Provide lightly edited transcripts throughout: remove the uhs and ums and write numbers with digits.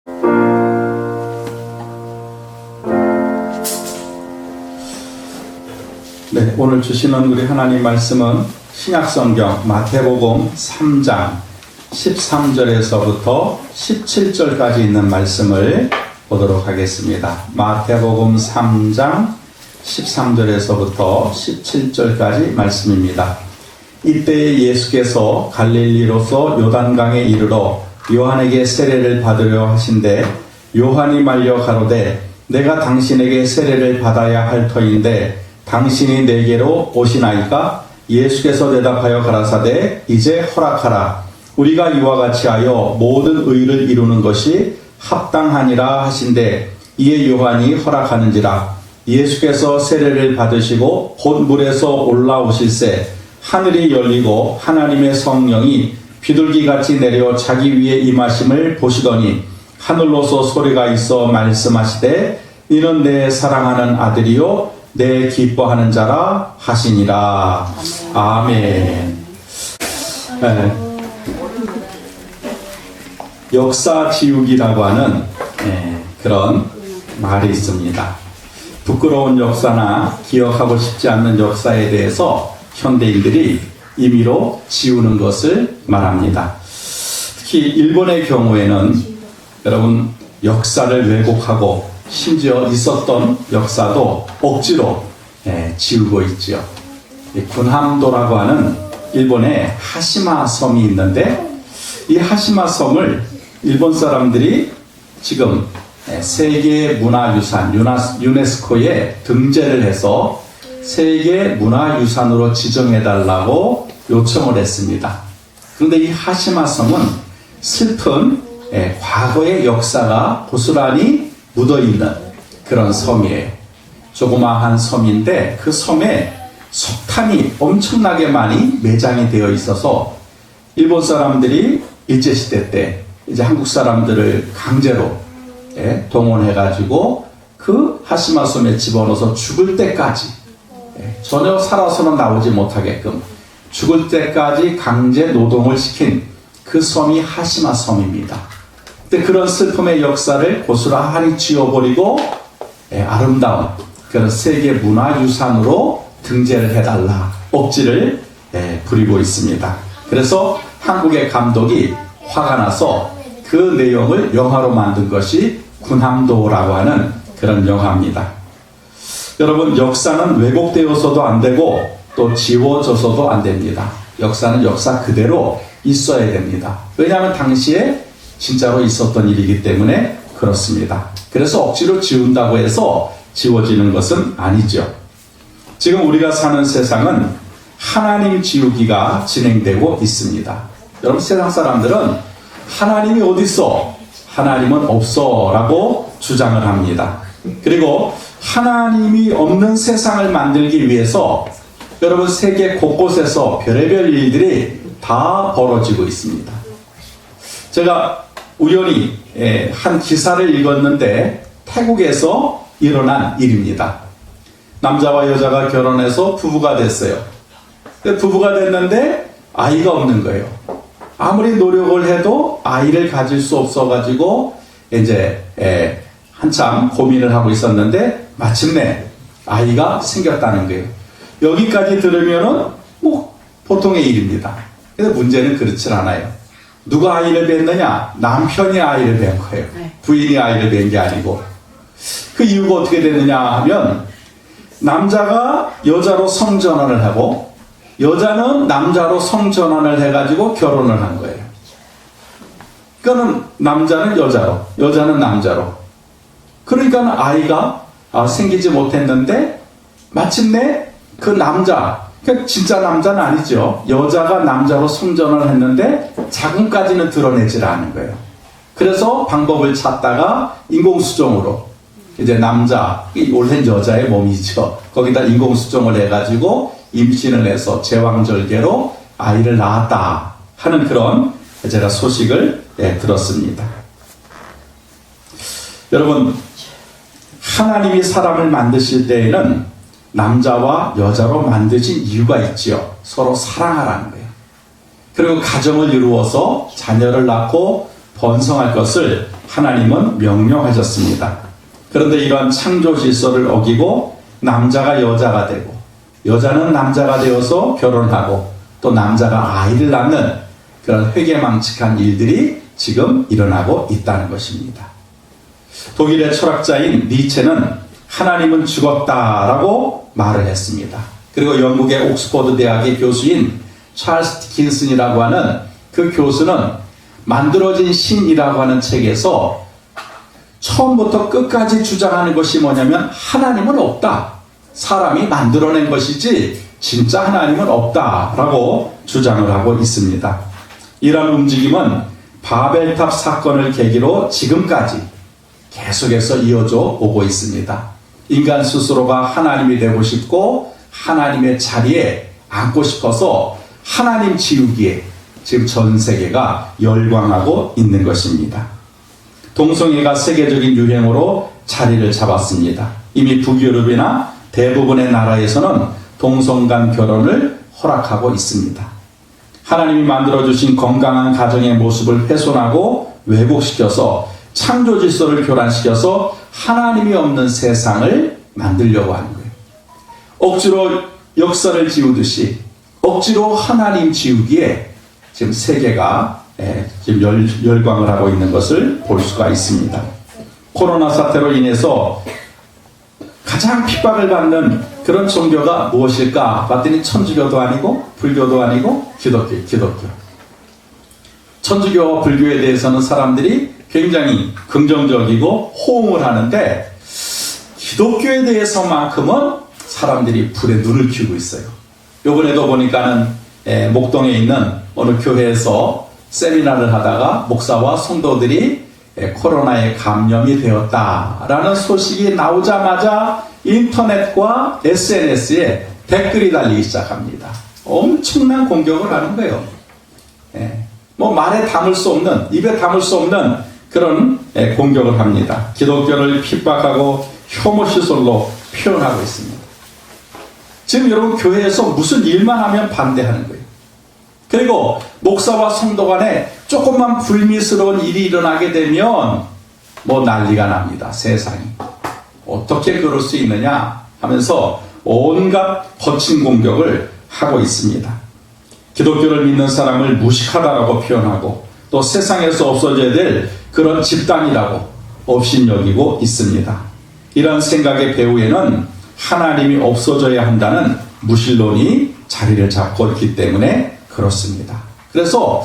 네, 오늘 주시는 우리 하나님 말씀은 신약성경 마태복음 3장 13절에서부터 17절까지 있는 말씀을 보도록 하겠습니다. 마태복음 3장 13절에서부터 17절까지 말씀입니다. 이때에 예수께서 갈릴리로서 요단강에 이르러 요한에게 세례를 받으려 하신대 요한이 말려 가로되 내가 당신에게 세례를 받아야 할 터인데 당신이 내게로 오시나이까? 예수께서 대답하여 가라사대 이제 허락하라. 우리가 이와 같이 하여 모든 의를 이루는 것이 합당하니라 하신대 이에 요한이 허락하는지라. 예수께서 세례를 받으시고 곧 물에서 올라오실새 하늘이 열리고 하나님의 성령이 비둘기같이 내려 자기 위에 임하심을 보시더니 하늘로서 소리가 있어 말씀하시되 이는 내 사랑하는 아들이요 내 기뻐하는 자라 하시니라. 아멘. 네. 역사 지우기라고 하는 그런 말이 있습니다. 부끄러운 역사나 기억하고 싶지 않는 역사에 대해서 현대인들이 임의로 지우는 것을 말합니다. 특히 일본의 경우에는 여러분 역사를 왜곡하고 심지어 있었던 역사도 억지로 지우고 있죠. 군함도라고 하는 일본의 하시마 섬이 있는데 이 하시마 섬을 일본 사람들이 지금 세계문화유산 유네스코에 등재를 해서 세계문화유산으로 지정해달라고 요청을 했습니다. 그런데 이 하시마 섬은 슬픈 과거의 역사가 고스란히 묻어있는 그런 섬이에요. 조그마한 섬인데 그 섬에 석탄이 엄청나게 많이 매장이 되어 있어서 일본 사람들이 일제시대 때 이제 한국 사람들을 강제로 동원해가지고 그 하시마 섬에 집어넣어서 죽을 때까지 전혀 살아서는 나오지 못하게끔 죽을 때까지 강제 노동을 시킨 그 섬이 하시마 섬입니다. 근데 그런 슬픔의 역사를 고스란히 지워버리고 아름다운 그런 세계 문화유산으로 등재를 해달라 억지를 부리고 있습니다. 그래서 한국의 감독이 화가 나서 그 내용을 영화로 만든 것이 군함도라고 하는 그런 영화입니다. 여러분 역사는 왜곡되어서도 안 되고 또 지워져서도 안 됩니다. 역사는 역사 그대로 있어야 됩니다. 왜냐하면 당시에 진짜로 있었던 일이기 때문에 그렇습니다. 그래서 억지로 지운다고 해서 지워지는 것은 아니죠. 지금 우리가 사는 세상은 하나님 지우기가 진행되고 있습니다. 여러분 세상 사람들은 하나님이 어디 있어? 하나님은 없어 라고 주장을 합니다. 그리고 하나님이 없는 세상을 만들기 위해서 여러분 세계 곳곳에서 별의별 일들이 다 벌어지고 있습니다. 제가 우연히 한 기사를 읽었는데 태국에서 일어난 일입니다. 남자와 여자가 결혼해서 부부가 됐어요. 부부가 됐는데 아이가 없는 거예요. 아무리 노력을 해도 아이를 가질 수 없어가지고 이제 한참 고민을 하고 있었는데 마침내 아이가 생겼다는 거예요. 여기까지 들으면은 뭐 보통의 일입니다. 근데 문제는 그렇진 않아요. 누가 아이를 낳느냐? 남편이 아이를 낳은 거예요. 부인이 아이를 낳은 게 아니고. 그 이유가 어떻게 되느냐 하면 남자가 여자로 성전환을 하고 여자는 남자로 성전환을 해가지고 결혼을 한 거예요. 그러니까 남자는 여자로, 여자는 남자로. 그러니까 아이가 생기지 못했는데 마침내 그 남자, 그러니까 진짜 남자는 아니죠. 여자가 남자로 성전을 했는데 자궁까지는 드러내질 않은 거예요. 그래서 방법을 찾다가 인공수정으로 이제 남자, 원래는 여자의 몸이죠. 거기다 인공수정을 해가지고 임신을 해서 제왕절개로 아이를 낳았다 하는 그런 제가 소식을 들었습니다. 여러분 하나님이 사람을 만드실 때에는 남자와 여자로 만드신 이유가 있지요. 서로 사랑하라는 거예요. 그리고 가정을 이루어서 자녀를 낳고 번성할 것을 하나님은 명령하셨습니다. 그런데 이러한 창조 질서를 어기고 남자가 여자가 되고 여자는 남자가 되어서 결혼하고 또 남자가 아이를 낳는 그런 회개망측한 일들이 지금 일어나고 있다는 것입니다. 독일의 철학자인 니체는 하나님은 죽었다라고 말을 했습니다. 그리고 영국의 옥스퍼드 대학의 교수인 찰스 디킨슨이라고 하는 그 교수는 만들어진 신이라고 하는 책에서 처음부터 끝까지 주장하는 것이 뭐냐면 하나님은 없다. 사람이 만들어낸 것이지 진짜 하나님은 없다라고 주장을 하고 있습니다. 이런 움직임은 바벨탑 사건을 계기로 지금까지 계속해서 이어져 오고 있습니다. 인간 스스로가 하나님이 되고 싶고 하나님의 자리에 앉고 싶어서 하나님 지우기에 지금 전 세계가 열광하고 있는 것입니다. 동성애가 세계적인 유행으로 자리를 잡았습니다. 이미 북유럽이나 대부분의 나라에서는 동성 간 결혼을 허락하고 있습니다. 하나님이 만들어주신 건강한 가정의 모습을 훼손하고 왜곡시켜서 창조 질서를 교란시켜서 하나님이 없는 세상을 만들려고 하는 거예요. 억지로 역사를 지우듯이 억지로 하나님 지우기에 지금 세계가 지금 열광을 하고 있는 것을 볼 수가 있습니다. 코로나 사태로 인해서 가장 핍박을 받는 그런 종교가 무엇일까 봤더니 천주교도 아니고 불교도 아니고 기독교. 천주교와 불교에 대해서는 사람들이 굉장히 긍정적이고 호응을 하는데 기독교에 대해서만큼은 사람들이 불에 눈을 켜고 있어요. 요번에도 보니까는 목동에 있는 어느 교회에서 세미나를 하다가 목사와 성도들이 코로나에 감염이 되었다라는 소식이 나오자마자 인터넷과 SNS에 댓글이 달리기 시작합니다. 엄청난 공격을 하는 거예요. 뭐 말에 담을 수 없는, 입에 담을 수 없는 그런 공격을 합니다. 기독교를 핍박하고 혐오시설로 표현하고 있습니다. 지금 여러분 교회에서 무슨 일만 하면 반대하는 거예요. 그리고 목사와 성도 간에 조금만 불미스러운 일이 일어나게 되면 뭐 난리가 납니다. 세상이. 어떻게 그럴 수 있느냐 하면서 온갖 거친 공격을 하고 있습니다. 기독교를 믿는 사람을 무식하다라고 표현하고 또 세상에서 없어져야 될 그런 집단이라고 업신여기고 있습니다. 이런 생각의 배후에는 하나님이 없어져야 한다는 무신론이 자리를 잡고 있기 때문에 그렇습니다. 그래서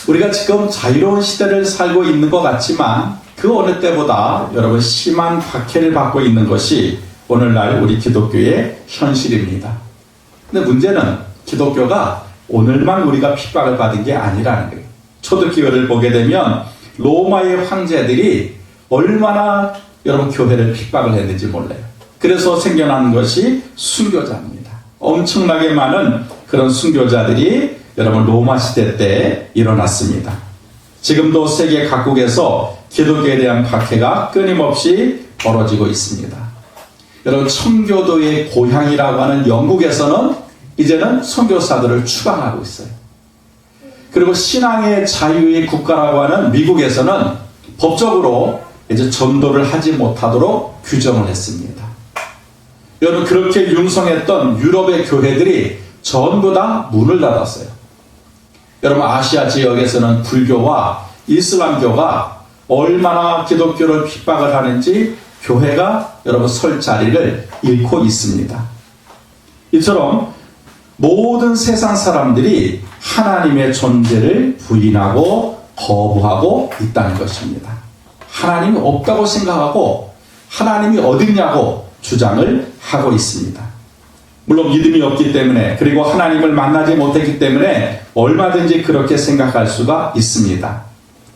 우리가 지금 자유로운 시대를 살고 있는 것 같지만 그 어느 때보다 여러분 심한 박해를 받고 있는 것이 오늘날 우리 기독교의 현실입니다. 근데 문제는 기독교가 오늘만 우리가 핍박을 받은 게 아니라는 거예요. 초대교회를 보게 되면 로마의 황제들이 얼마나 여러분 교회를 핍박을 했는지 몰라요. 그래서 생겨난 것이 순교자입니다. 엄청나게 많은 그런 순교자들이 여러분 로마 시대 때 일어났습니다. 지금도 세계 각국에서 기독교에 대한 박해가 끊임없이 벌어지고 있습니다. 여러분 청교도의 고향이라고 하는 영국에서는 이제는 선교사들을 추방하고 있어요. 그리고 신앙의 자유의 국가라고 하는 미국에서는 법적으로 이제 전도를 하지 못하도록 규정을 했습니다. 여러분 그렇게 융성했던 유럽의 교회들이 전부 다 문을 닫았어요. 여러분 아시아 지역에서는 불교와 이슬람교가 얼마나 기독교를 핍박을 하는지 교회가 여러분 설 자리를 잃고 있습니다. 이처럼 모든 세상 사람들이 하나님의 존재를 부인하고 거부하고 있다는 것입니다. 하나님이 없다고 생각하고 하나님이 어딨냐고 주장을 하고 있습니다. 물론 믿음이 없기 때문에 그리고 하나님을 만나지 못했기 때문에 얼마든지 그렇게 생각할 수가 있습니다.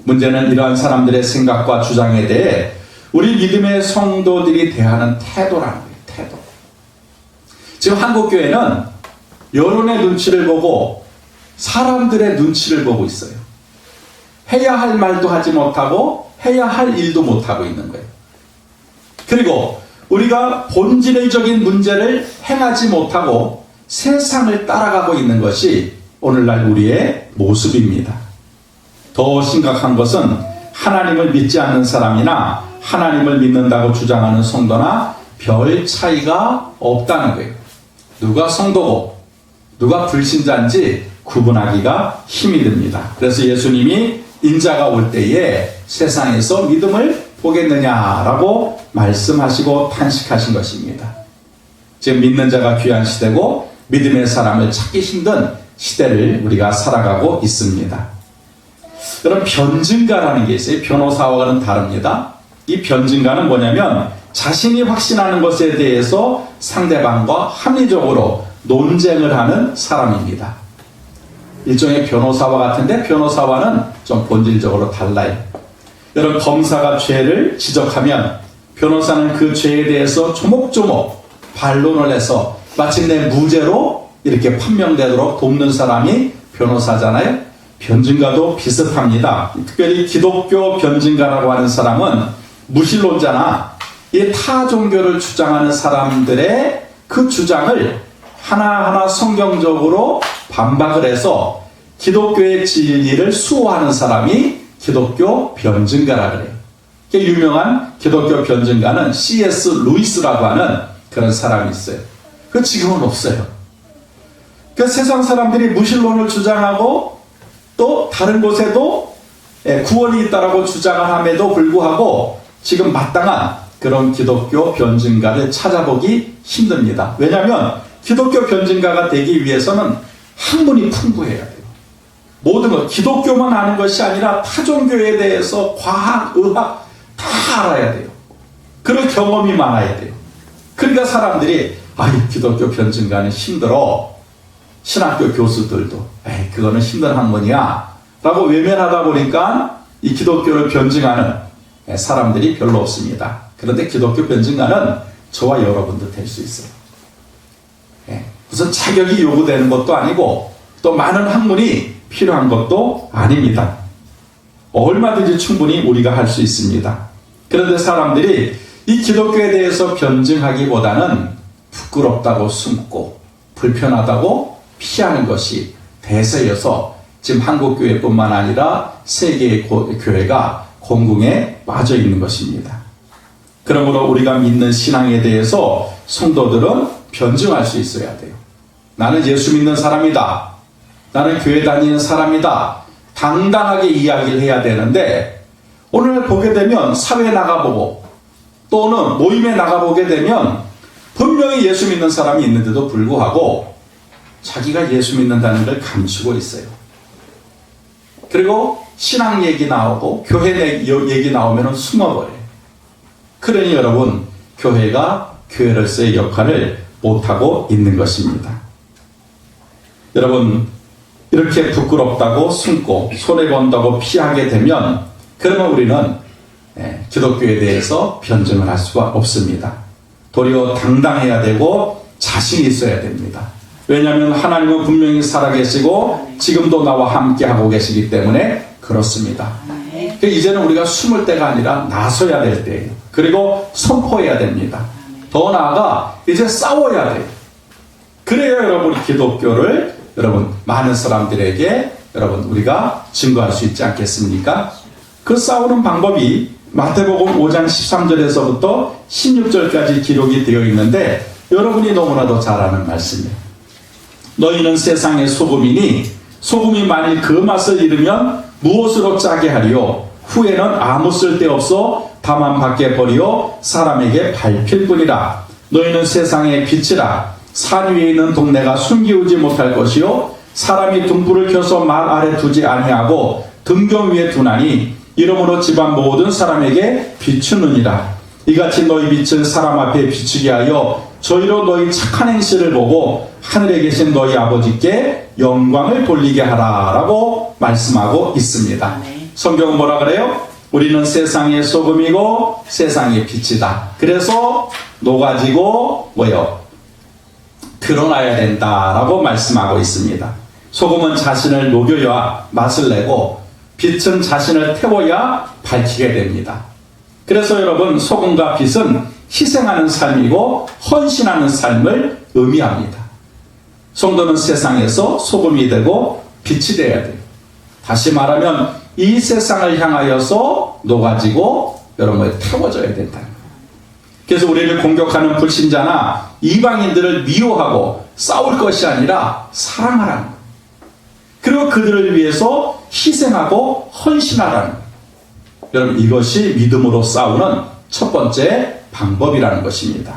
문제는 이러한 사람들의 생각과 주장에 대해 우리 믿음의 성도들이 대하는 태도라는 거예요. 태도. 지금 한국교회는 여론의 눈치를 보고 사람들의 눈치를 보고 있어요. 해야 할 말도 하지 못하고 해야 할 일도 못하고 있는 거예요. 그리고 우리가 본질적인 문제를 행하지 못하고 세상을 따라가고 있는 것이 오늘날 우리의 모습입니다. 더 심각한 것은 하나님을 믿지 않는 사람이나 하나님을 믿는다고 주장하는 성도나 별 차이가 없다는 거예요. 누가 성도고 누가 불신자인지 구분하기가 힘이 듭니다. 그래서 예수님이 인자가 올 때에 세상에서 믿음을 보겠느냐라고 말씀하시고 탄식하신 것입니다. 지금 믿는 자가 귀한 시대고 믿음의 사람을 찾기 힘든 시대를 우리가 살아가고 있습니다. 그럼 변증가라는 게 있어요. 변호사와는 다릅니다. 이 변증가는 뭐냐면 자신이 확신하는 것에 대해서 상대방과 합리적으로 논쟁을 하는 사람입니다. 일종의 변호사와 같은데 변호사와는 좀 본질적으로 달라요. 여러분, 검사가 죄를 지적하면 변호사는 그 죄에 대해서 조목조목 반론을 해서 마침내 무죄로 이렇게 판명되도록 돕는 사람이 변호사잖아요. 변증가도 비슷합니다. 특별히 기독교 변증가라고 하는 사람은 무신론자나 이 타 종교를 주장하는 사람들의 그 주장을 하나하나 성경적으로 반박을 해서 기독교의 진리를 수호하는 사람이 기독교 변증가라 그래요. 유명한 기독교 변증가는 C.S. 루이스라고 하는 그런 사람이 있어요. 그 지금은 없어요. 그 세상 사람들이 무신론을 주장하고 또 다른 곳에도 구원이 있다라고 주장을 함에도 불구하고 지금 마땅한 그런 기독교 변증가를 찾아보기 힘듭니다. 왜냐하면 기독교 변증가가 되기 위해서는 학문이 풍부해야 돼요. 모든 것, 기독교만 아는 것이 아니라 타종교에 대해서 과학, 의학 다 알아야 돼요. 그런 경험이 많아야 돼요. 그러니까 사람들이 이 기독교 변증가는 힘들어. 신학교 교수들도 그거는 힘든 학문이야 라고 외면하다 보니까 이 기독교를 변증하는 사람들이 별로 없습니다. 그런데 기독교 변증가는 저와 여러분도 될 수 있어요. 우선 자격이 요구되는 것도 아니고 또 많은 학문이 필요한 것도 아닙니다. 얼마든지 충분히 우리가 할 수 있습니다. 그런데 사람들이 이 기독교에 대해서 변증하기보다는 부끄럽다고 숨고 불편하다고 피하는 것이 대세여서 지금 한국교회뿐만 아니라 세계의 교회가 공궁에 빠져 있는 것입니다. 그러므로 우리가 믿는 신앙에 대해서 성도들은 변증할 수 있어야 돼요. 나는 예수 믿는 사람이다. 나는 교회 다니는 사람이다. 당당하게 이야기를 해야 되는데 오늘 보게 되면 사회에 나가보고 또는 모임에 나가보게 되면 분명히 예수 믿는 사람이 있는데도 불구하고 자기가 예수 믿는다는 걸 감추고 있어요. 그리고 신앙 얘기 나오고 교회 얘기 나오면 숨어버려요. 그러니 여러분, 교회가 교회로서의 역할을 못하고 있는 것입니다. 여러분, 이렇게 부끄럽다고 숨고 손해본다고 피하게 되면 그러면 우리는 기독교에 대해서 변증을 할 수가 없습니다. 도리어 당당해야 되고 자신이 있어야 됩니다. 왜냐하면 하나님은 분명히 살아계시고 지금도 나와 함께하고 계시기 때문에 그렇습니다. 이제는 우리가 숨을 때가 아니라 나서야 될 때예요. 그리고 선포해야 됩니다. 더 나아가 이제 싸워야 돼요. 그래야 여러분 기독교를 여러분 많은 사람들에게 여러분 우리가 증거할 수 있지 않겠습니까? 그 싸우는 방법이 마태복음 5장 13절에서부터 16절까지 기록이 되어 있는데 여러분이 너무나도 잘 아는 말씀이에요. 너희는 세상의 소금이니 소금이 만일 그 맛을 잃으면 무엇으로 짜게 하리요? 후에는 아무 쓸데없어 다만 밖에 버리어 사람에게 밟힐 뿐이라. 너희는 세상의 빛이라. 산 위에 있는 동네가 숨기우지 못할 것이요 사람이 등불을 켜서 말 아래 두지 아니하고 등경 위에 두나니 이러므로 집안 모든 사람에게 비추느니라. 이같이 너희 빛을 사람 앞에 비추게 하여 저희로 너희 착한 행실을 보고 하늘에 계신 너희 아버지께 영광을 돌리게 하라 라고 말씀하고 있습니다. 성경은 뭐라 그래요? 우리는 세상의 소금이고 세상의 빛이다. 그래서 녹아지고 드러나야 된다라고 말씀하고 있습니다. 소금은 자신을 녹여야 맛을 내고 빛은 자신을 태워야 밝히게 됩니다. 그래서 여러분 소금과 빛은 희생하는 삶이고 헌신하는 삶을 의미합니다. 성도는 세상에서 소금이 되고 빛이 되어야 돼요. 다시 말하면 이 세상을 향하여서 녹아지고 여러분 태워져야 된다는 거예요. 그래서 우리를 공격하는 불신자나 이방인들을 미워하고 싸울 것이 아니라 사랑하라는 거예요. 그리고 그들을 위해서 희생하고 헌신하라는 거예요. 여러분 이것이 믿음으로 싸우는 첫 번째 방법이라는 것입니다.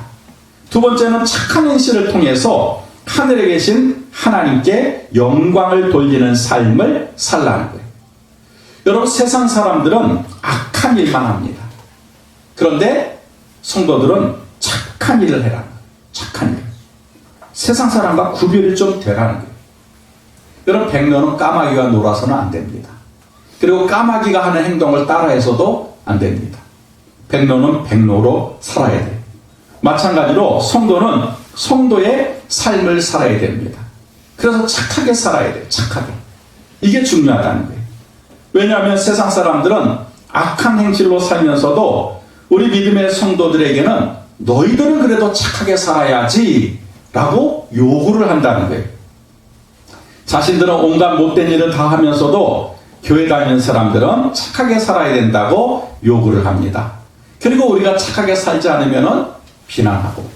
두 번째는 착한 행실을 통해서 하늘에 계신 하나님께 영광을 돌리는 삶을 살라는 거예요. 여러분 세상 사람들은 악한 일만 합니다. 그런데 성도들은 착한 일을 해라는 거예요. 착한 일. 세상 사람과 구별이 좀 되라는 거예요. 여러분 백로는 까마귀가 놀아서는 안 됩니다. 그리고 까마귀가 하는 행동을 따라해서도 안 됩니다. 백로는 백로로 살아야 돼요. 마찬가지로 성도는 성도의 삶을 살아야 됩니다. 그래서 착하게 살아야 돼요. 착하게. 이게 중요하다는 거예요. 왜냐하면 세상 사람들은 악한 행실로 살면서도 우리 믿음의 성도들에게는 너희들은 그래도 착하게 살아야지 라고 요구를 한다는 거예요. 자신들은 온갖 못된 일을 다 하면서도 교회 다니는 사람들은 착하게 살아야 된다고 요구를 합니다. 그리고 우리가 착하게 살지 않으면 비난하고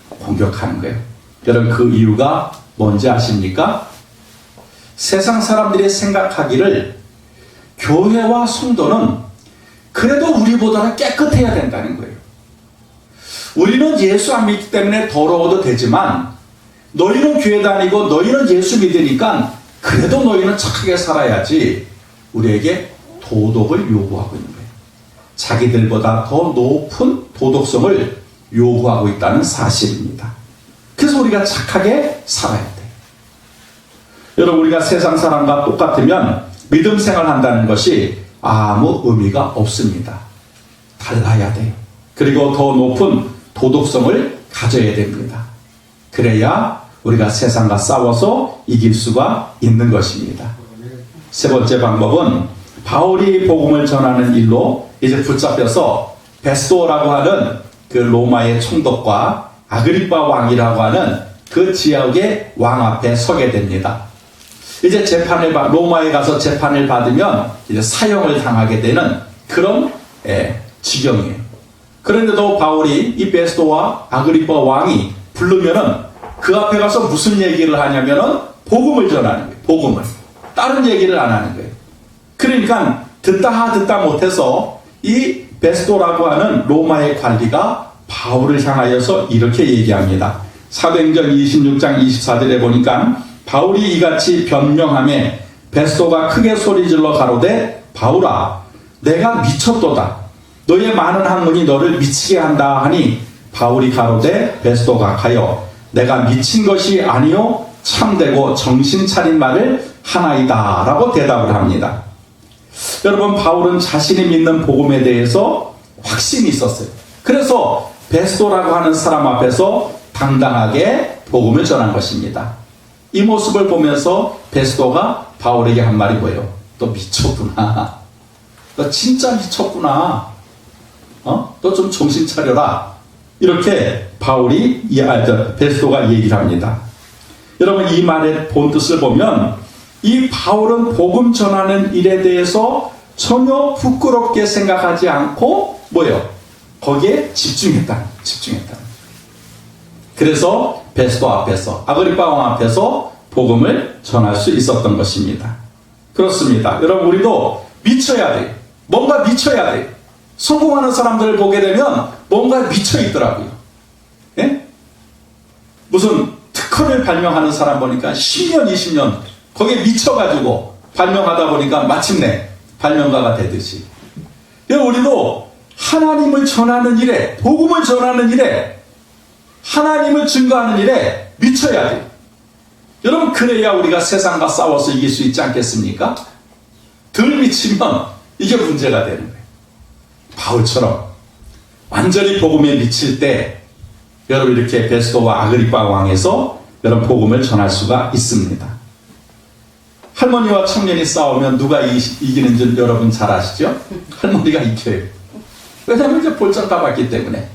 공격하는 거예요. 여러분 그 이유가 뭔지 아십니까? 세상 사람들이 생각하기를 교회와 성도는 그래도 우리보다는 깨끗해야 된다는 거예요. 우리는 예수 안 믿기 때문에 더러워도 되지만 너희는 교회 다니고 너희는 예수 믿으니까 그래도 너희는 착하게 살아야지 우리에게 도덕을 요구하고 있는 거예요. 자기들보다 더 높은 도덕성을 요구하고 있다는 사실입니다. 그래서 우리가 착하게 살아야 돼요. 여러분 우리가 세상 사람과 똑같으면 믿음 생활한다는 것이 아무 의미가 없습니다. 달라야 돼요. 그리고 더 높은 도덕성을 가져야 됩니다. 그래야 우리가 세상과 싸워서 이길 수가 있는 것입니다. 세 번째 방법은 바울이 복음을 전하는 일로 이제 붙잡혀서 베스도라고 하는 그 로마의 총독과 아그리빠 왕이라고 하는 그 지역의 왕 앞에 서게 됩니다. 이제 로마에 가서 재판을 받으면 이제 사형을 당하게 되는 그런 지경이에요. 그런데도 바울이 이 베스도와 아그리빠 왕이 부르면은 그 앞에 가서 무슨 얘기를 하냐면은 복음을 전하는 거예요. 복음을. 다른 얘기를 안 하는 거예요. 그러니까 듣다 못해서 이 베스도라고 하는 로마의 관리가 바울을 향하여서 이렇게 얘기합니다. 사도행전 26장 24절에 보니까 바울이 이같이 변명하며 베스도가 크게 소리질러 가로되 바울아 내가 미쳤도다. 너의 많은 학문이 너를 미치게 한다 하니 바울이 가로되 베스도가 가여 내가 미친 것이 아니요 참되고 정신 차린 말을 하나이다 라고 대답을 합니다. 여러분 바울은 자신이 믿는 복음에 대해서 확신이 있었어요. 그래서 베스도라고 하는 사람 앞에서 당당하게 복음을 전한 것입니다. 이 모습을 보면서 베스도가 바울에게 한 말이 뭐예요? 너 미쳤구나. 너 진짜 미쳤구나. 너 좀 정신 차려라. 이렇게 베스도가 얘기를 합니다. 여러분 이 말의 본뜻을 보면 이 바울은 복음 전하는 일에 대해서 전혀 부끄럽게 생각하지 않고 뭐예요? 거기에 집중했다. 그래서 베스도 앞에서 아그리빠 왕 앞에서 복음을 전할 수 있었던 것입니다. 그렇습니다. 여러분 우리도 미쳐야 돼요. 뭔가 미쳐야 돼요. 성공하는 사람들을 보게 되면 뭔가 미쳐 있더라고요. 예? 무슨 특허를 발명하는 사람 보니까 10년, 20년 거기에 미쳐가지고 발명하다 보니까 마침내 발명가가 되듯이. 우리도 하나님을 전하는 일에, 복음을 전하는 일에, 하나님을 증거하는 일에 미쳐야 돼요. 여러분 그래야 우리가 세상과 싸워서 이길 수 있지 않겠습니까? 덜 미치면 이게 문제가 되는 거예요. 바울처럼 완전히 복음에 미칠 때 여러분 이렇게 베스도와 아그리빠 왕에서 여러분 복음을 전할 수가 있습니다. 할머니와 청년이 싸우면 누가 이기는 줄 여러분 잘 아시죠? 할머니가 이겨요. 왜냐하면 이제 볼장 가봤기 때문에.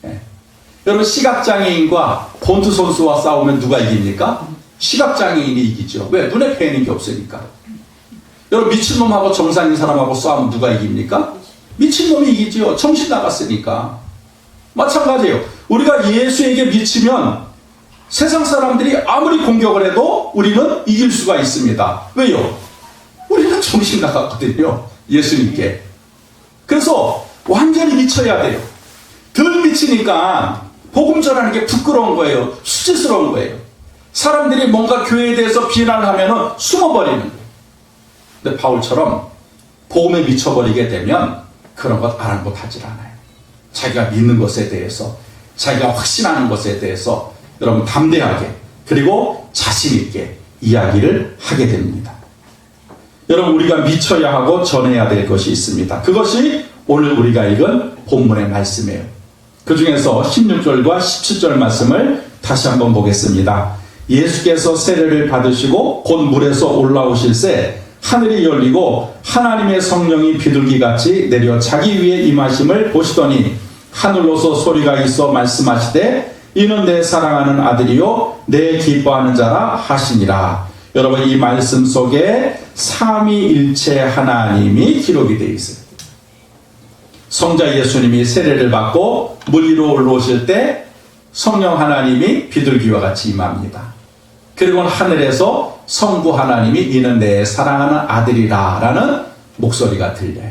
예. 여러분 시각장애인과 권투 선수와 싸우면 누가 이깁니까? 시각장애인이 이기죠. 왜? 눈에 뵈는 게 없으니까. 여러분 미친놈하고 정상인 사람하고 싸우면 누가 이깁니까? 미친놈이 이기지요. 정신 나갔으니까. 마찬가지예요. 우리가 예수에게 미치면 세상 사람들이 아무리 공격을 해도 우리는 이길 수가 있습니다. 왜요? 우리는 정신 나갔거든요. 예수님께. 그래서 완전히 미쳐야 돼요. 덜 미치니까 복음 전하는 게 부끄러운 거예요. 수치스러운 거예요. 사람들이 뭔가 교회에 대해서 비난을 하면 숨어버리는 거예요. 근데 바울처럼 복음에 미쳐버리게 되면 그런 것 아랑곳하질 않아요. 자기가 믿는 것에 대해서, 자기가 확신하는 것에 대해서 여러분 담대하게 그리고 자신 있게 이야기를 하게 됩니다. 여러분 우리가 미쳐야 하고 전해야 될 것이 있습니다. 그것이 오늘 우리가 읽은 본문의 말씀이에요. 그 중에서 16절과 17절 말씀을 다시 한번 보겠습니다. 예수께서 세례를 받으시고 곧 물에서 올라오실새 하늘이 열리고 하나님의 성령이 비둘기같이 내려 자기 위에 임하심을 보시더니 하늘로서 소리가 있어 말씀하시되 이는 내 사랑하는 아들이요 내 기뻐하는 자라 하시니라. 여러분 이 말씀 속에 삼위일체 하나님이 기록이 되어 있어요. 성자 예수님이 세례를 받고 물 위로 올라오실 때 성령 하나님이 비둘기와 같이 임합니다. 그리고 하늘에서 성부 하나님이 이는 내 사랑하는 아들이라 라는 목소리가 들려요.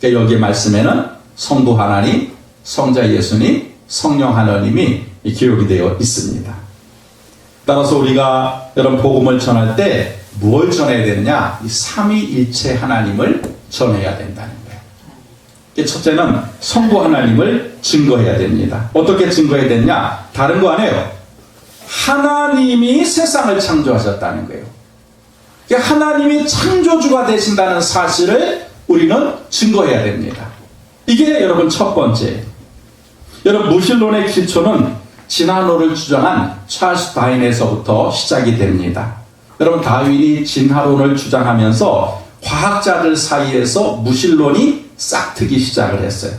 그러니까 여기 말씀에는 성부 하나님, 성자 예수님, 성령 하나님이 기록이 되어 있습니다. 따라서 우리가 여러분 복음을 전할 때 무엇을 전해야 되느냐? 이 삼위일체 하나님을 전해야 된다는 거예요. 첫째는 성부 하나님을 증거해야 됩니다. 어떻게 증거해야 되느냐? 다른 거 아니에요. 하나님이 세상을 창조하셨다는 거예요. 하나님이 창조주가 되신다는 사실을 우리는 증거해야 됩니다. 이게 여러분 첫 번째. 여러분 무신론의 기초는 진화론을 주장한 찰스 다윈에서부터 시작이 됩니다. 여러분 다윈이 진화론을 주장하면서 과학자들 사이에서 무신론이 싹트기 시작을 했어요.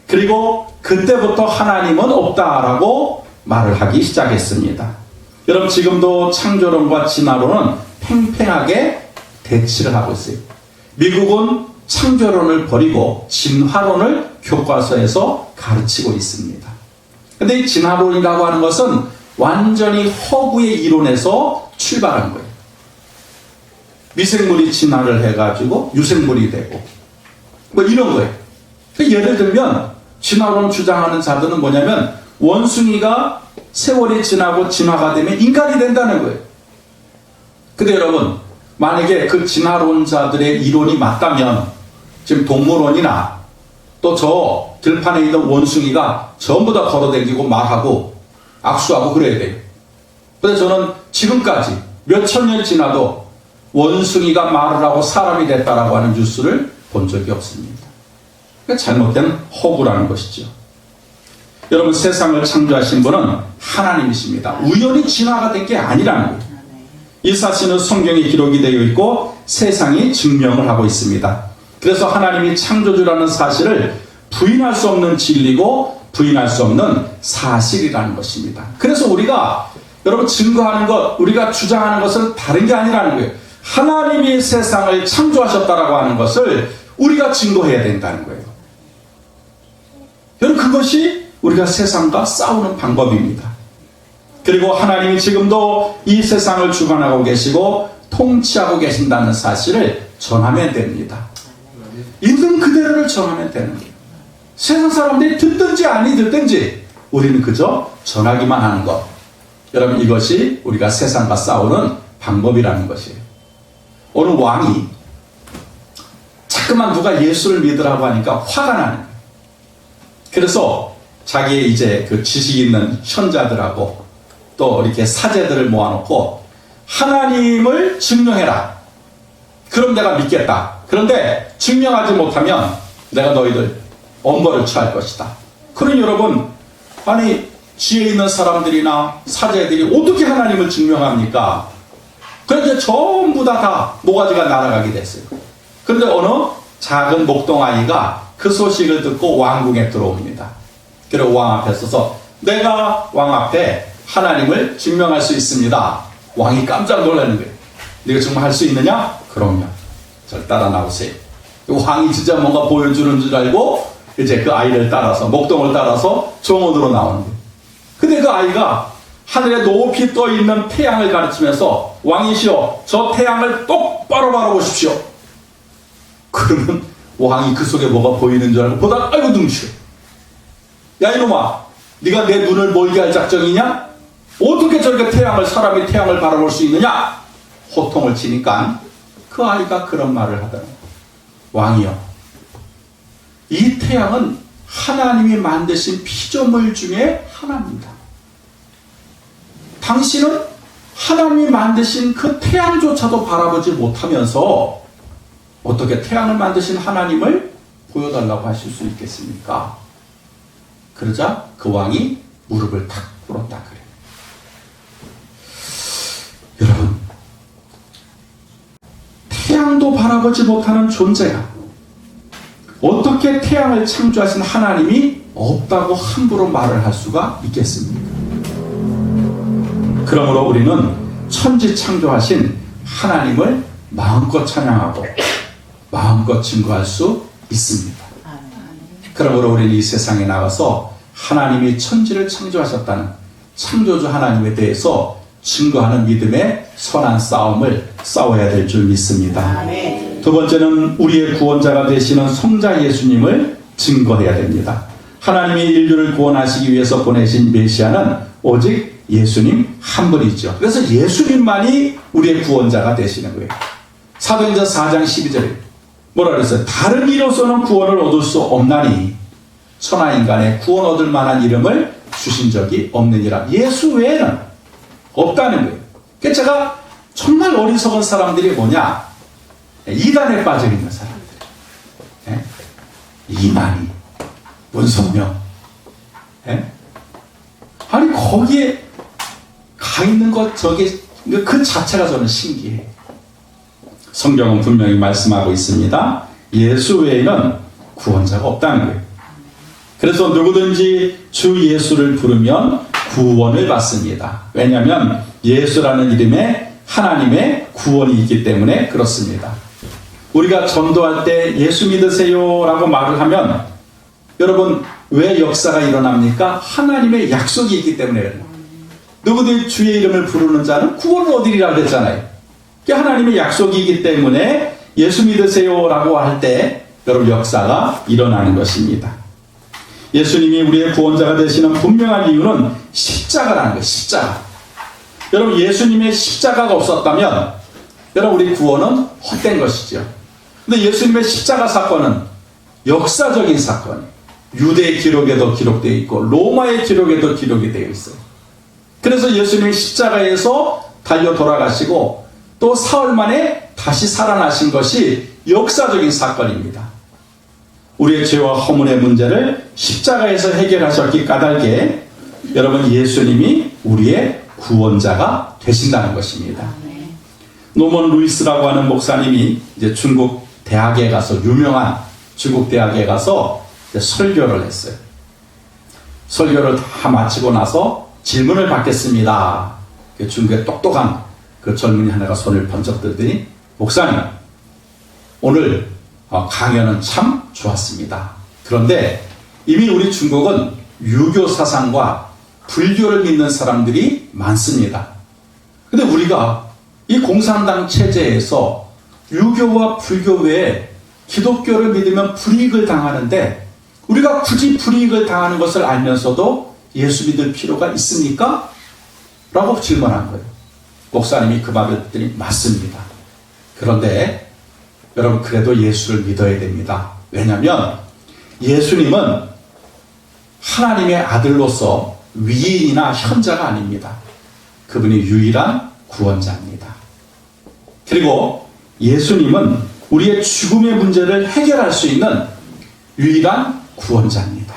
그리고 그때부터 하나님은 없다라고 말을 하기 시작했습니다. 여러분 지금도 창조론과 진화론은 팽팽하게 대치를 하고 있어요. 미국은 창조론을 버리고 진화론을 교과서에서 가르치고 있습니다. 근데 이 진화론이라고 하는 것은 완전히 허구의 이론에서 출발한 거예요. 미생물이 진화를 해가지고 유생물이 되고 뭐 이런 거예요. 예를 들면 진화론 주장하는 자들은 뭐냐면 원숭이가 세월이 지나고 진화가 되면 인간이 된다는 거예요. 근데 여러분 만약에 그 진화론자들의 이론이 맞다면 지금 동물원이나 또 저 들판에 있는 원숭이가 전부 다 걸어다니고 말하고 악수하고 그래야 돼요. 근데 저는 지금까지 몇천 년이 지나도 원숭이가 말을 하고 사람이 됐다라고 하는 뉴스를 본 적이 없습니다. 그러니까 잘못된 허구라는 것이죠. 여러분 세상을 창조하신 분은 하나님이십니다. 우연히 진화가 된 게 아니라는 거예요. 이 사실은 성경에 기록이 되어 있고 세상이 증명을 하고 있습니다. 그래서 하나님이 창조주라는 사실을 부인할 수 없는 진리고 부인할 수 없는 사실이라는 것입니다. 그래서 우리가 여러분 증거하는 것, 우리가 주장하는 것은 다른 게 아니라는 거예요. 하나님이 세상을 창조하셨다라고 하는 것을 우리가 증거해야 된다는 거예요. 여러분 그것이 우리가 세상과 싸우는 방법입니다. 그리고 하나님이 지금도 이 세상을 주관하고 계시고 통치하고 계신다는 사실을 전하면 됩니다. 있는 그대로를 전하면 되는 거예요. 세상 사람들이 듣든지 아니 듣든지 우리는 그저 전하기만 하는 것. 여러분 이것이 우리가 세상과 싸우는 방법이라는 것이에요. 어느 왕이 자꾸만 누가 예수를 믿으라고 하니까 화가 나는 거예요. 그래서 자기의 이제 그 지식 있는 현자들하고 또 이렇게 사제들을 모아놓고 하나님을 증명해라. 그럼 내가 믿겠다. 그런데 증명하지 못하면 내가 너희들 엄벌을 취할 것이다. 그러니 여러분 아니 지혜 있는 사람들이나 사제들이 어떻게 하나님을 증명합니까? 그래서 전부 다 모가지가 날아가게 됐어요. 그런데 어느 작은 목동아이가 그 소식을 듣고 왕궁에 들어옵니다. 그리고 왕 앞에 서서 내가 왕 앞에 하나님을 증명할 수 있습니다. 왕이 깜짝 놀라는 거예요. 네가 정말 할 수 있느냐? 그럼요. 절 따라 나오세요. 왕이 진짜 뭔가 보여주는 줄 알고 이제 그 아이를 따라서 목동을 따라서 정원으로 나오는 거예요. 근데 그 아이가 하늘에 높이 떠 있는 태양을 가르치면서 왕이시여 저 태양을 똑바로 바라보십시오. 그러면 왕이 그 속에 뭐가 보이는 줄 알고 보다 아이고 눈치요. 야 이놈아 네가 내 눈을 멀게 할 작정이냐? 어떻게 저렇게 사람이 태양을 바라볼 수 있느냐? 호통을 치니까 그 아이가 그런 말을 하더라고요. 왕이여 이 태양은 하나님이 만드신 피조물 중에 하나입니다. 당신은 하나님이 만드신 그 태양조차도 바라보지 못하면서 어떻게 태양을 만드신 하나님을 보여달라고 하실 수 있겠습니까? 그러자 그 왕이 무릎을 탁 꿇었다 그래요. 여러분, 태양도 바라보지 못하는 존재가 어떻게 태양을 창조하신 하나님이 없다고 함부로 말을 할 수가 있겠습니까? 그러므로 우리는 천지 창조하신 하나님을 마음껏 찬양하고 마음껏 증거할 수 있습니다. 그러므로 우리는 이 세상에 나가서 하나님이 천지를 창조하셨다는 창조주 하나님에 대해서 증거하는 믿음의 선한 싸움을 싸워야 될 줄 믿습니다. 두 번째는 우리의 구원자가 되시는 성자 예수님을 증거해야 됩니다. 하나님이 인류를 구원하시기 위해서 보내신 메시아는 오직 예수님 한 분이죠. 그래서 예수님만이 우리의 구원자가 되시는 거예요. 사도행전 4장 12절에 뭐라 그랬어요? 다른 이로서는 구원을 얻을 수 없나니 천하인간의 구원 얻을 만한 이름을 주신 적이 없느니라. 예수 외에는 없다는 거예요. 그러니까 제가 정말 어리석은 사람들이 뭐냐? 이단에 빠져 있는 사람들. 예? 이만희, 문성명. 예? 아니 거기에 가 있는 것 저게 그 자체가 저는 신기해요. 성경은 분명히 말씀하고 있습니다. 예수 외에는 구원자가 없다는 거예요. 그래서 누구든지 주 예수를 부르면 구원을 받습니다. 왜냐하면 예수라는 이름에 하나님의 구원이 있기 때문에 그렇습니다. 우리가 전도할 때 예수 믿으세요 라고 말을 하면 여러분 왜 역사가 일어납니까? 하나님의 약속이 있기 때문에 그래요. 누구든지 주의 이름을 부르는 자는 구원을 얻으리라 그랬잖아요. 하나님의 약속이기 때문에 예수 믿으세요 라고 할 때 여러분 역사가 일어나는 것입니다. 예수님이 우리의 구원자가 되시는 분명한 이유는 십자가라는 거예요. 십자가. 여러분 예수님의 십자가가 없었다면 여러분 우리 구원은 헛된 것이죠. 근데 예수님의 십자가 사건은 역사적인 사건이에요. 유대 기록에도 기록되어 있고 로마의 기록에도 기록이 되어 있어요. 그래서 예수님이 십자가에서 달려 돌아가시고 또 사흘 만에 다시 살아나신 것이 역사적인 사건입니다. 우리의 죄와 허물의 문제를 십자가에서 해결하셨기 까닭에 여러분 예수님이 우리의 구원자가 되신다는 것입니다. 노먼 루이스라고 하는 목사님이 이제 중국 대학에 가서 유명한 중국 대학에 가서 설교를 했어요. 설교를 다 마치고 나서 질문을 받겠습니다. 중국의 똑똑한 그 젊은이 하나가 손을 번쩍 들더니 목사님 오늘 강연은 참 좋았습니다. 그런데 이미 우리 중국은 유교 사상과 불교를 믿는 사람들이 많습니다. 근데 우리가 이 공산당 체제에서 유교와 불교 외에 기독교를 믿으면 불이익을 당하는데 우리가 굳이 불이익을 당하는 것을 알면서도 예수 믿을 필요가 있습니까? 라고 질문한 거예요. 목사님이 그 말을 듣더니 맞습니다. 그런데 여러분 그래도 예수를 믿어야 됩니다. 왜냐하면 예수님은 하나님의 아들로서 위인이나 현자가 아닙니다. 그분이 유일한 구원자입니다. 그리고 예수님은 우리의 죽음의 문제를 해결할 수 있는 유일한 구원자입니다.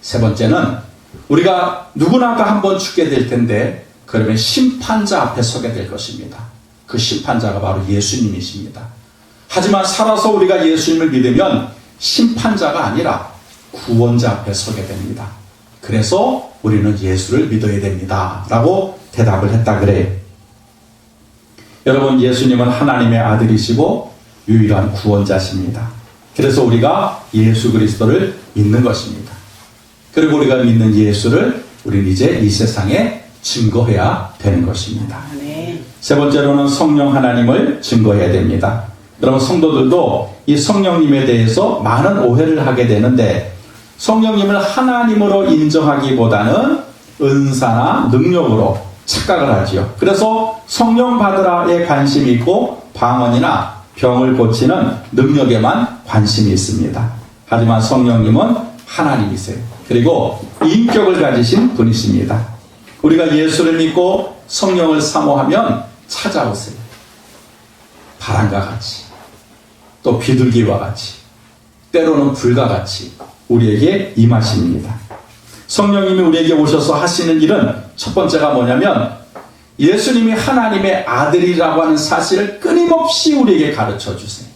세 번째는 우리가 누구나 다 한번 죽게 될 텐데 그러면 심판자 앞에 서게 될 것입니다. 그 심판자가 바로 예수님이십니다. 하지만 살아서 우리가 예수님을 믿으면 심판자가 아니라 구원자 앞에 서게 됩니다. 그래서 우리는 예수를 믿어야 됩니다. 라고 대답을 했다 그래요. 여러분 예수님은 하나님의 아들이시고 유일한 구원자십니다. 그래서 우리가 예수 그리스도를 믿는 것입니다. 그리고 우리가 믿는 예수를 우리는 이제 이 세상에 증거해야 되는 것입니다. 세 번째로는 성령 하나님을 증거해야 됩니다. 여러분 성도들도 이 성령님에 대해서 많은 오해를 하게 되는데, 성령님을 하나님으로 인정하기보다는 은사나 능력으로 착각을 하지요. 그래서 성령 받으라에 관심이 있고 방언이나 병을 고치는 능력에만 관심이 있습니다. 하지만 성령님은 하나님이세요. 그리고 인격을 가지신 분이십니다. 우리가 예수를 믿고 성령을 사모하면 찾아오세요. 바람과 같이, 또 비둘기와 같이, 때로는 불과 같이 우리에게 임하십니다. 성령님이 우리에게 오셔서 하시는 일은 첫 번째가 뭐냐면, 예수님이 하나님의 아들이라고 하는 사실을 끊임없이 우리에게 가르쳐 주세요.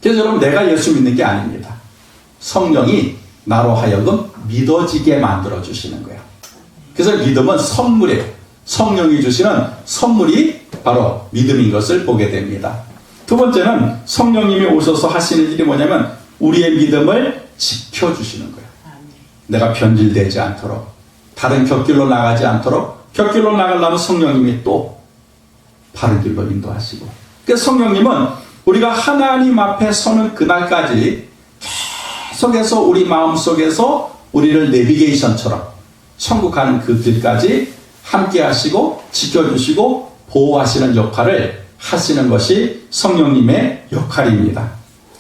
그래서 여러분, 내가 예수 믿는 게 아닙니다. 성령이 나로 하여금 믿어지게 만들어 주시는 거예요. 그래서 믿음은 선물이에요. 성령이 주시는 선물이 바로 믿음인 것을 보게 됩니다. 두 번째는 성령님이 오셔서 하시는 일이 뭐냐면, 우리의 믿음을 지켜주시는 거예요. 내가 변질되지 않도록, 다른 곁길로 나가지 않도록, 곁길로 나가려면 성령님이 또 바른 길로 인도하시고, 그래서 성령님은 우리가 하나님 앞에 서는 그날까지 계속해서 우리 마음속에서 우리를 내비게이션처럼 천국 가는 그 길까지 함께 하시고 지켜주시고 보호하시는 역할을 하시는 것이 성령님의 역할입니다.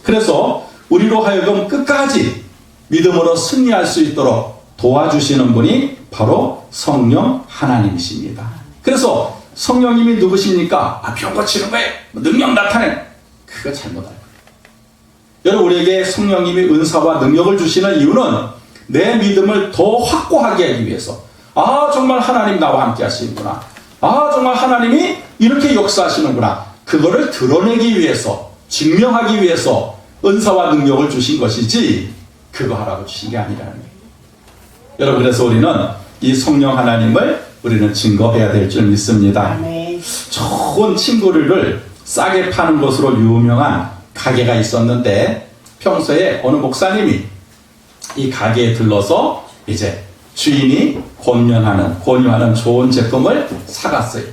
그래서 우리로 하여금 끝까지 믿음으로 승리할 수 있도록 도와주시는 분이 바로 성령 하나님이십니다. 그래서 성령님이 누구십니까? 병 고치는 거예요. 능력 나타내는. 그거 잘못 알고 있어요. 여러분, 우리에게 성령님이 은사와 능력을 주시는 이유는 내 믿음을 더 확고하게 하기 위해서, 정말 하나님 나와 함께 하시는구나, 정말 하나님이 이렇게 역사하시는구나, 그거를 드러내기 위해서, 증명하기 위해서 은사와 능력을 주신 것이지 그거 하라고 주신 게 아니라는 거예요. 여러분, 그래서 우리는 이 성령 하나님을 우리는 증거해야 될 줄 믿습니다. 좋은 친구를 싸게 파는 것으로 유명한 가게가 있었는데, 평소에 어느 목사님이 이 가게에 들러서 이제 주인이 권유하는 좋은 제품을 사갔어요.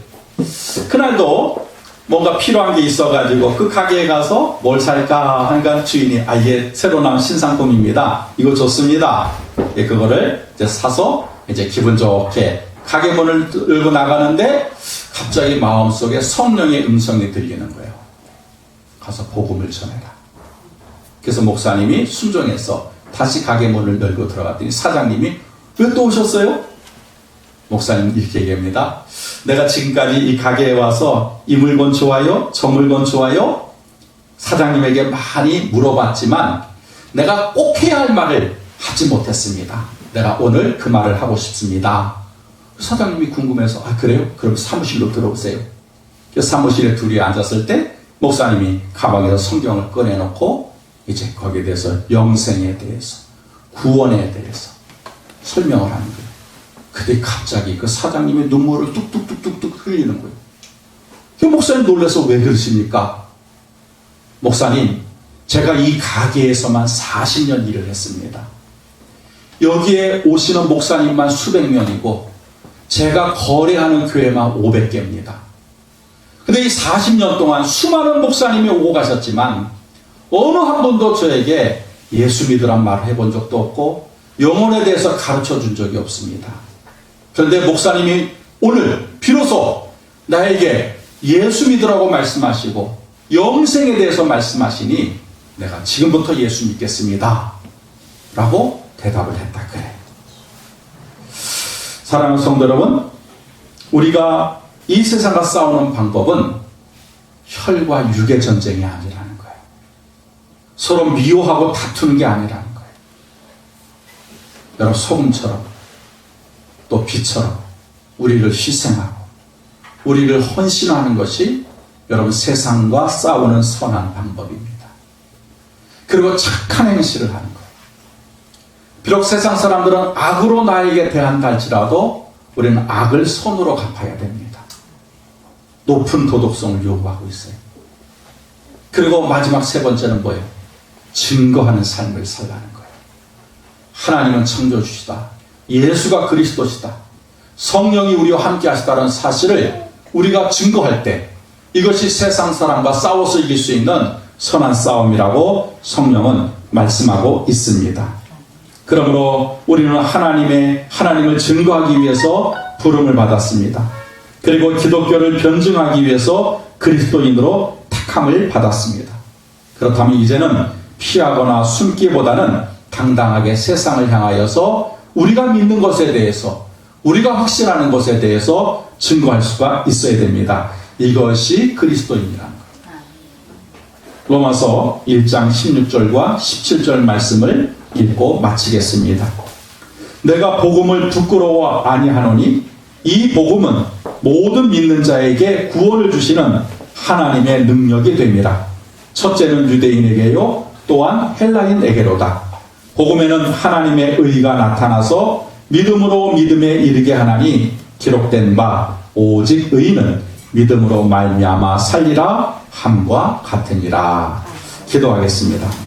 그날도 뭔가 필요한 게 있어가지고 그 가게에 가서 뭘 살까 하니까 주인이 이게 새로 나온 신상품입니다, 이거 좋습니다. 그거를 이제 사서 이제 기분 좋게 가게 문을 열고 나가는데 갑자기 마음속에 성령의 음성이 들리는 거예요. 가서 복음을 전해라. 그래서 목사님이 순종해서 다시 가게 문을 열고 들어갔더니 사장님이 왜 또 오셨어요? 목사님 이렇게 얘기합니다. 내가 지금까지 이 가게에 와서 이 물건 좋아요? 저 물건 좋아요? 사장님에게 많이 물어봤지만 내가 꼭 해야 할 말을 하지 못했습니다. 내가 오늘 그 말을 하고 싶습니다. 사장님이 궁금해서 그래요? 그럼 사무실로 들어오세요. 사무실에 둘이 앉았을 때 목사님이 가방에서 성경을 꺼내놓고 이제 거기에 대해서 영생에 대해서, 구원에 대해서 설명을 하는 거예요. 그때 갑자기 그 사장님의 눈물을 뚝뚝뚝뚝뚝 흘리는 거예요. 그 목사님 놀라서 왜 그러십니까? 목사님, 제가 이 가게에서만 40년 일을 했습니다. 여기에 오시는 목사님만 수백 명이고 제가 거래하는 교회만 500개입니다. 근데 이 40년 동안 수많은 목사님이 오고 가셨지만 어느 한 분도 저에게 예수 믿으란 말을 해본 적도 없고 영혼에 대해서 가르쳐 준 적이 없습니다. 그런데 목사님이 오늘 비로소 나에게 예수 믿으라고 말씀하시고 영생에 대해서 말씀하시니 내가 지금부터 예수 믿겠습니다 라고 대답을 했다 그래. 사랑하는 성도 여러분, 우리가 이 세상과 싸우는 방법은 혈과 육의 전쟁이 아니라는 거예요. 서로 미워하고 다투는 게 아니라는 거예요. 여러분, 소금처럼 또 빛처럼 우리를 희생하고 우리를 헌신하는 것이 여러분 세상과 싸우는 선한 방법입니다. 그리고 착한 행실을 하는 거예요. 비록 세상 사람들은 악으로 나에게 대한다 할지라도 우리는 악을 선으로 갚아야 됩니다. 높은 도덕성을 요구하고 있어요. 그리고 마지막 세 번째는 뭐예요? 증거하는 삶을 살라는 거예요. 하나님은 창조주시다. 예수가 그리스도시다. 성령이 우리와 함께 하시다는 사실을 우리가 증거할 때 이것이 세상 사람과 싸워서 이길 수 있는 선한 싸움이라고 성령은 말씀하고 있습니다. 그러므로 우리는 하나님을 증거하기 위해서 부름을 받았습니다. 그리고 기독교를 변증하기 위해서 그리스도인으로 택함을 받았습니다. 그렇다면 이제는 피하거나 숨기보다는 당당하게 세상을 향하여서 우리가 믿는 것에 대해서, 우리가 확신하는 것에 대해서 증거할 수가 있어야 됩니다. 이것이 그리스도인이라는 거예요. 로마서 1장 16절과 17절 말씀을 읽고 마치겠습니다. 내가 복음을 부끄러워 아니하노니 이 복음은 모든 믿는 자에게 구원을 주시는 하나님의 능력이 됩니다. 첫째는 유대인에게요, 또한 헬라인에게로다. 복음에는 하나님의 의가 나타나서 믿음으로 믿음에 이르게 하나니 기록된 바 오직 의인은 믿음으로 말미암아 살리라 함과 같으니라. 기도하겠습니다.